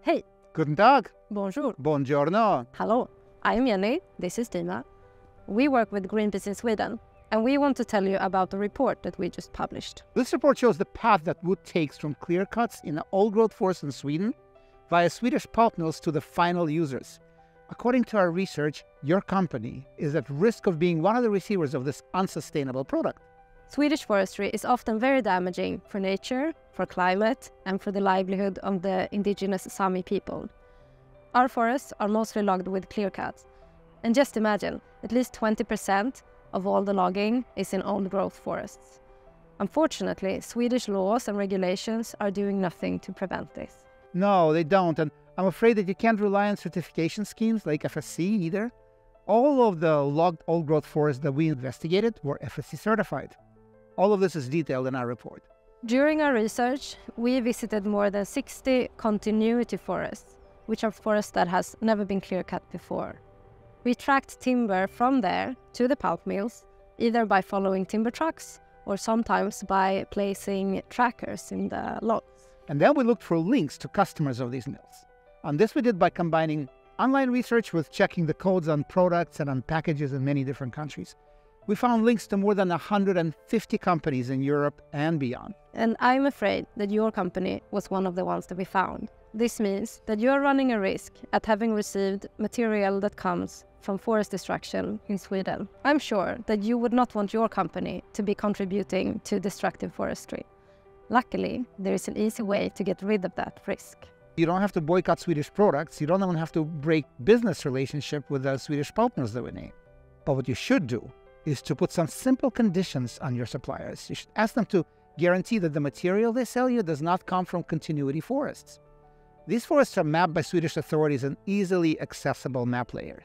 Hej! Guten Tag. Bonjour! Buongiorno. Hello! I'm Jenny, this is Dima. We work with Greenpeace in Sweden, and we want to tell you about the report that we just published. This report shows the path that wood takes from clearcuts in the old-growth forest in Sweden via Swedish pulp mills to the final users. According to our research, your company is at risk of being one of the receivers of this unsustainable product. Swedish forestry is often very damaging for nature, for climate, and for the livelihood of the indigenous Sami people. Our forests are mostly logged with clearcuts. And just imagine, at least 20% of all the logging is in old-growth forests. Unfortunately, Swedish laws and regulations are doing nothing to prevent this. No, they don't, and I'm afraid that you can't rely on certification schemes like FSC either. All of the logged old-growth forests that we investigated were FSC certified. All of this is detailed in our report. During our research, we visited more than 60 continuity forests, which are forests that has never been clear-cut before. We tracked timber from there to the pulp mills, either by following timber trucks or sometimes by placing trackers in the logs. And then we looked for links to customers of these mills. And this we did by combining online research with checking the codes on products and on packages in many different countries. We found links to more than 150 companies in Europe and beyond. And I'm afraid that your company was one of the ones that we found. This means that you are running a risk at having received material that comes from forest destruction in Sweden. I'm sure that you would not want your company to be contributing to destructive forestry. Luckily, there is an easy way to get rid of that risk. You don't have to boycott Swedish products. You don't even have to break business relationship with the Swedish pulp mills that we name. But what you should do is to put some simple conditions on your suppliers. You should ask them to guarantee that the material they sell you does not come from continuity forests. These forests are mapped by Swedish authorities in easily accessible map layers.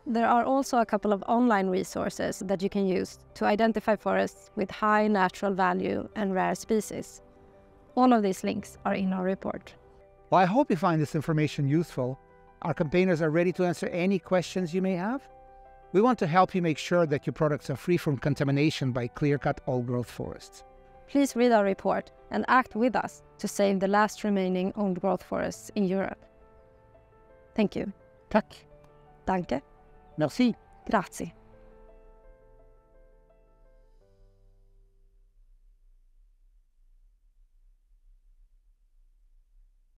There are also a couple of online resources that you can use to identify forests with high natural value and rare species. All of these links are in our report. Well, I hope you find this information useful. Our campaigners are ready to answer any questions you may have. We want to help you make sure that your products are free from contamination by clear-cut old-growth forests. Please read our report and act with us to save the last remaining old-growth forests in Europe. Thank you. Tack. Danke. Merci. Grazie.